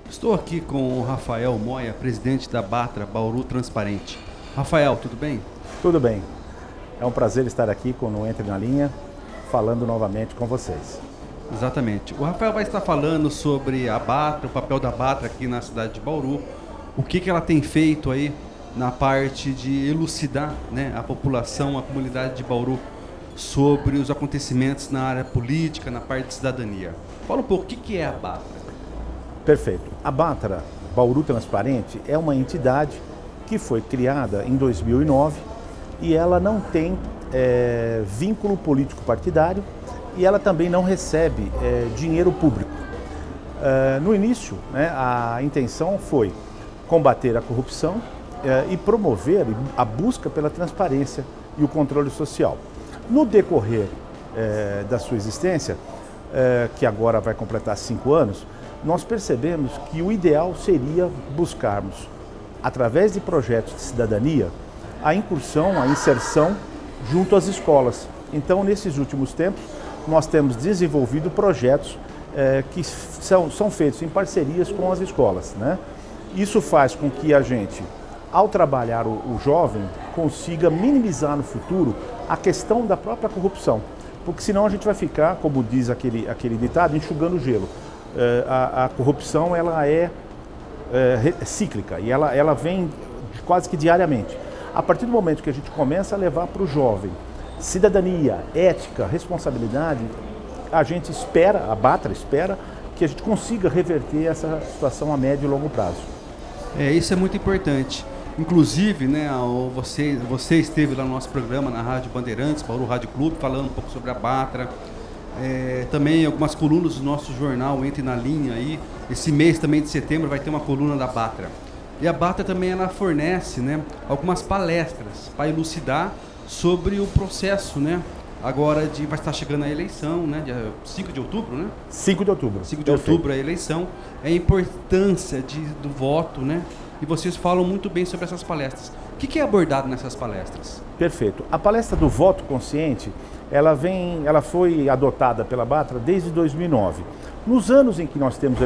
Estou aqui com o Rafael Moya, presidente da Batra Bauru Transparente. Rafael, tudo bem? Tudo bem. É um prazer estar aqui no Entre na Linha, falando novamente com vocês. Exatamente. O Rafael vai estar falando sobre a Batra, o papel da Batra aqui na cidade de Bauru, o que ela tem feito aí na parte de elucidar, né, a população, a comunidade de Bauru sobre os acontecimentos na área política, na parte de cidadania. Fala um pouco, o que é a Batra? Perfeito. A Batra Bauru Transparente é uma entidade que foi criada em 2009 e ela não tem vínculo político partidário e ela também não recebe dinheiro público. No início, né, a intenção foi combater a corrupção e promover a busca pela transparência e o controle social. No decorrer da sua existência, que agora vai completar 5 anos, nós percebemos que o ideal seria buscarmos, através de projetos de cidadania, a incursão, a inserção junto às escolas. Então, nesses últimos tempos, nós temos desenvolvido projetos que são feitos em parcerias com as escolas, né? Isso faz com que a gente, ao trabalhar o jovem, consiga minimizar no futuro a questão da própria corrupção. Porque senão a gente vai ficar, como diz aquele ditado, enxugando gelo. A corrupção ela é cíclica e ela vem quase que diariamente. A partir do momento que a gente começa a levar para o jovem cidadania, ética, responsabilidade, a gente espera, a Batra espera, que a gente consiga reverter essa situação a médio e longo prazo. Isso é muito importante. Inclusive, né, você esteve lá no nosso programa na Rádio Bandeirantes, Bauru Rádio Clube, falando um pouco sobre a Batra. Também algumas colunas do nosso jornal Entre na Linha aí. Esse mês também de setembro vai ter uma coluna da Batra. E a Batra também ela fornece, né, algumas palestras para elucidar sobre o processo, né? Agora vai estar chegando a eleição, né? Dia 5 de outubro, né? 5 de outubro. 5 de outubro a eleição. A importância do voto, né? E vocês falam muito bem sobre essas palestras. O que é abordado nessas palestras? Perfeito. A palestra do voto consciente, ela foi adotada pela Batra desde 2009. Nos anos em que nós temos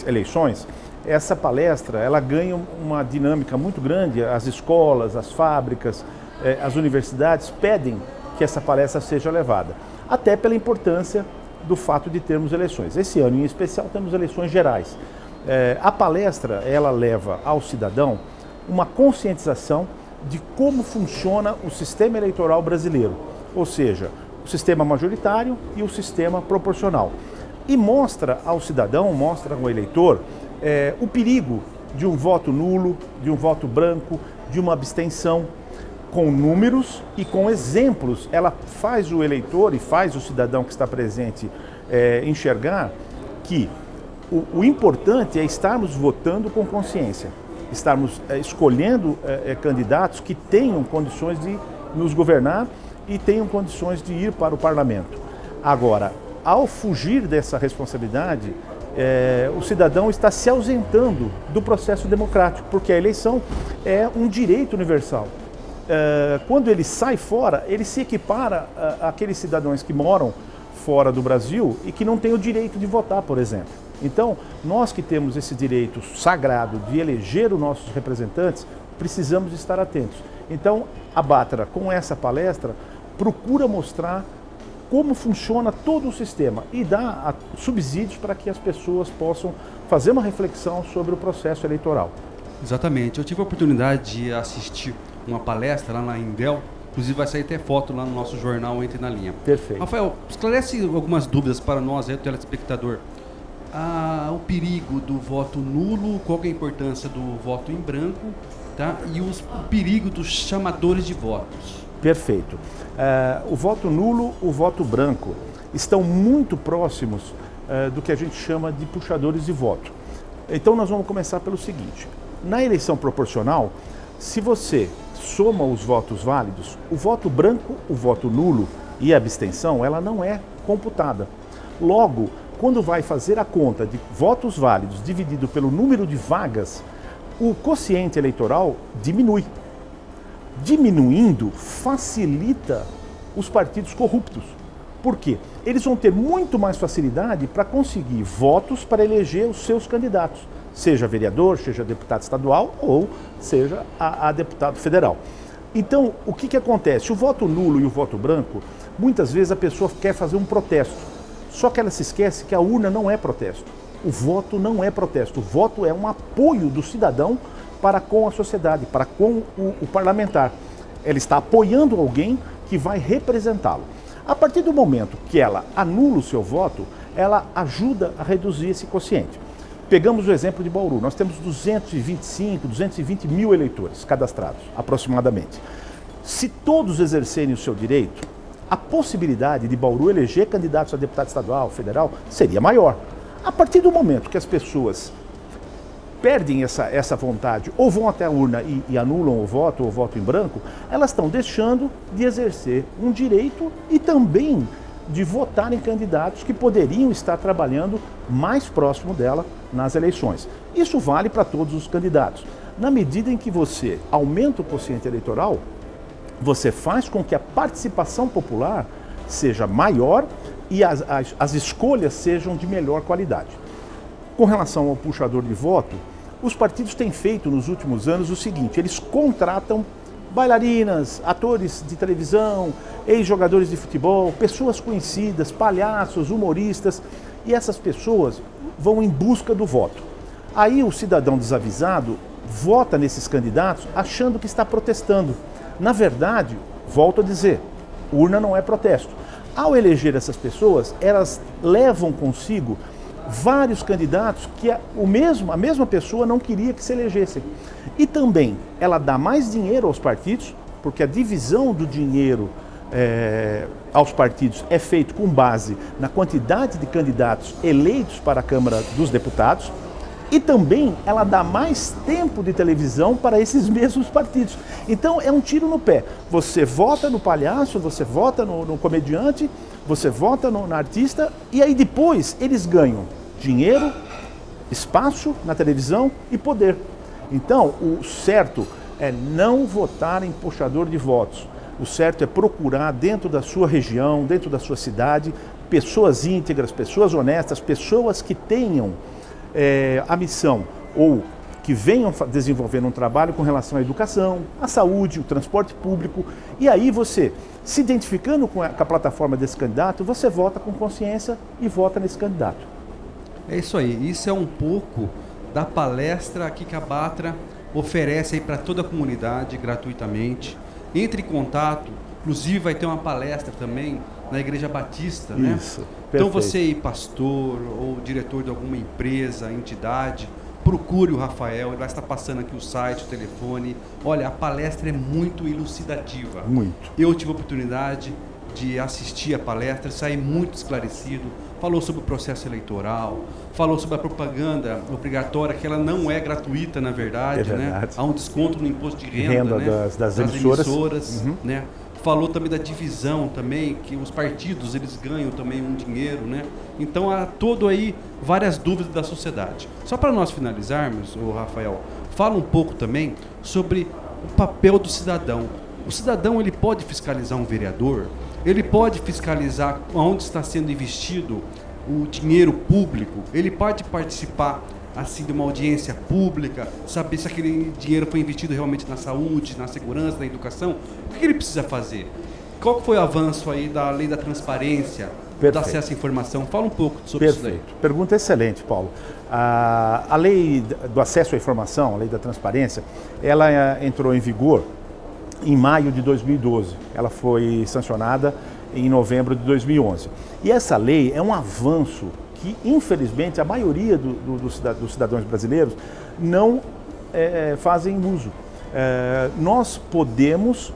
eleições, essa palestra ela ganha uma dinâmica muito grande. As escolas, as fábricas, as universidades pedem que essa palestra seja levada, até pela importância do fato de termos eleições. Esse ano em especial temos eleições gerais. A palestra ela leva ao cidadão uma conscientização de como funciona o sistema eleitoral brasileiro, ou seja, o sistema majoritário e o sistema proporcional. E mostra ao cidadão, mostra ao eleitor o perigo de um voto nulo, de um voto branco, de uma abstenção, com números e com exemplos. Ela faz o eleitor e faz o cidadão que está presente enxergar que o importante é estarmos votando com consciência, estarmos escolhendo candidatos que tenham condições de nos governar e tenham condições de ir para o parlamento. Agora, ao fugir dessa responsabilidade, o cidadão está se ausentando do processo democrático, porque a eleição é um direito universal. Quando ele sai fora, ele se equipara àqueles cidadãos que moram fora do Brasil e que não têm o direito de votar, por exemplo. Então, nós que temos esse direito sagrado de eleger os nossos representantes, precisamos estar atentos. Então, a Batra, com essa palestra, procura mostrar como funciona todo o sistema e dá subsídios para que as pessoas possam fazer uma reflexão sobre o processo eleitoral. Exatamente. Eu tive a oportunidade de assistir uma palestra lá na Indel, inclusive vai sair até foto lá no nosso jornal Entre na Linha. Perfeito. Rafael, esclarece algumas dúvidas para nós, o telespectador. O perigo do voto nulo, qual é a importância do voto em branco, tá? E o perigo dos chamadores de votos. Perfeito. O voto nulo, o voto branco estão muito próximos do que a gente chama de puxadores de voto. Então nós vamos começar pelo seguinte: na eleição proporcional, se você soma os votos válidos, o voto branco, o voto nulo e a abstenção, ela não é computada. Logo, quando vai fazer a conta de votos válidos dividido pelo número de vagas, o quociente eleitoral diminui. Diminuindo, facilita os partidos corruptos, Por quê? Eles vão ter muito mais facilidade para conseguir votos para eleger os seus candidatos, seja vereador, seja deputado estadual ou seja a deputado federal. Então, o que acontece? O voto nulo e o voto branco, muitas vezes a pessoa quer fazer um protesto, só que ela se esquece que a urna não é protesto. O voto não é protesto, o voto é um apoio do cidadão para com a sociedade, para com o parlamentar. Ela está apoiando alguém que vai representá-lo. A partir do momento que ela anula o seu voto, ela ajuda a reduzir esse quociente. Pegamos o exemplo de Bauru, nós temos 220 mil eleitores cadastrados, aproximadamente. Se todos exercerem o seu direito, a possibilidade de Bauru eleger candidatos a deputado estadual, federal, seria maior. A partir do momento que as pessoas perdem essa vontade ou vão até a urna e anulam o voto ou voto em branco, elas estão deixando de exercer um direito e também de votar em candidatos que poderiam estar trabalhando mais próximo dela nas eleições. Isso vale para todos os candidatos. Na medida em que você aumenta o quociente eleitoral, você faz com que a participação popular seja maior e as escolhas sejam de melhor qualidade. Com relação ao puxador de voto, os partidos têm feito nos últimos anos o seguinte: eles contratam bailarinas, atores de televisão, ex-jogadores de futebol, pessoas conhecidas, palhaços, humoristas, e essas pessoas vão em busca do voto. Aí o cidadão desavisado vota nesses candidatos achando que está protestando. Na verdade, volto a dizer, urna não é protesto. Ao eleger essas pessoas, elas levam consigo vários candidatos que a mesma pessoa não queria que se elegessem. E também ela dá mais dinheiro aos partidos, porque a divisão do dinheiro aos partidos é feito com base na quantidade de candidatos eleitos para a Câmara dos Deputados, e também ela dá mais tempo de televisão para esses mesmos partidos. Então é um tiro no pé. Você vota no palhaço, você vota no comediante, você vota no artista, e aí depois eles ganham dinheiro, espaço na televisão e poder. Então o certo é não votar em puxador de votos. O certo é procurar dentro da sua região, dentro da sua cidade, pessoas íntegras, pessoas honestas, pessoas que tenham a missão ou que venham desenvolvendo um trabalho com relação à educação, à saúde, o transporte público. E aí você, se identificando com a plataforma desse candidato, você vota com consciência e vota nesse candidato. É isso aí. Isso é um pouco da palestra aqui que a Batra oferece aí para toda a comunidade gratuitamente. Entre em contato, inclusive vai ter uma palestra também na Igreja Batista, né? Isso, então perfeito. você aí, pastor ou diretor de alguma empresa, entidade, procure o Rafael, ele vai estar passando aqui o site, o telefone. Olha, a palestra é muito elucidativa. Muito. Eu tive a oportunidade de assistir a palestra, saí muito esclarecido. Falou sobre o processo eleitoral, falou sobre a propaganda obrigatória, que ela não é gratuita, na verdade, né? Há um desconto no imposto de renda, né? das emissoras, uhum. Né? Falou também da divisão também, que os partidos eles ganham também um dinheiro, né? Então há todo aí várias dúvidas da sociedade. Só para nós finalizarmos, o Rafael, fala um pouco também sobre o papel do cidadão. O cidadão ele pode fiscalizar um vereador, ele pode fiscalizar onde está sendo investido o dinheiro público, ele pode participar assim de uma audiência pública, saber se aquele dinheiro foi investido realmente na saúde, na segurança, na educação. O que ele precisa fazer? Qual foi o avanço aí da lei da transparência, do acesso à informação? Fala um pouco sobre isso daí. Pergunta excelente, Paulo. A lei do acesso à informação, a lei da transparência, ela entrou em vigor em maio de 2012. Ela foi sancionada em novembro de 2011. E essa lei é um avanço que, infelizmente, a maioria dos cidadãos brasileiros não fazem uso. Nós podemos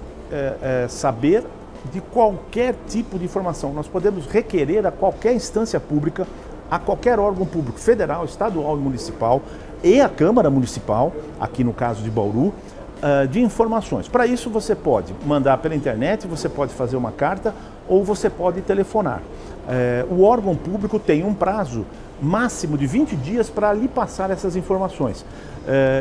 saber de qualquer tipo de informação, nós podemos requerer a qualquer instância pública, a qualquer órgão público, federal, estadual e municipal, e a Câmara Municipal, aqui no caso de Bauru, de informações. Para isso você pode mandar pela internet, você pode fazer uma carta ou você pode telefonar. O órgão público tem um prazo máximo de 20 dias para lhe passar essas informações.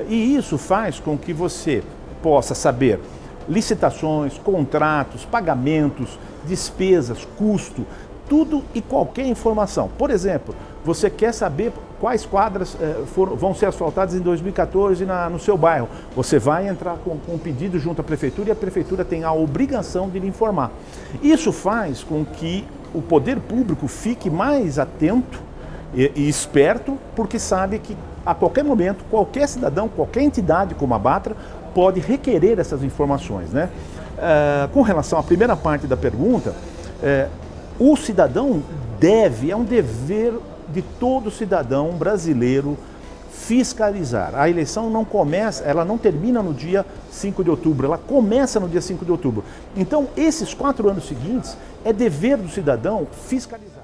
E isso faz com que você possa saber licitações, contratos, pagamentos, despesas, custo, tudo e qualquer informação. Por exemplo, você quer saber quais quadras vão ser asfaltadas em 2014 no seu bairro. Você vai entrar com um pedido junto à prefeitura e a prefeitura tem a obrigação de lhe informar. Isso faz com que o poder público fique mais atento e esperto, porque sabe que a qualquer momento, qualquer cidadão, qualquer entidade como a Batra pode requerer essas informações, né? Com relação à primeira parte da pergunta, o cidadão é um dever de todo cidadão brasileiro fiscalizar. A eleição não começa, ela não termina no dia 5 de outubro, ela começa no dia 5 de outubro. Então, esses 4 anos seguintes, é dever do cidadão fiscalizar.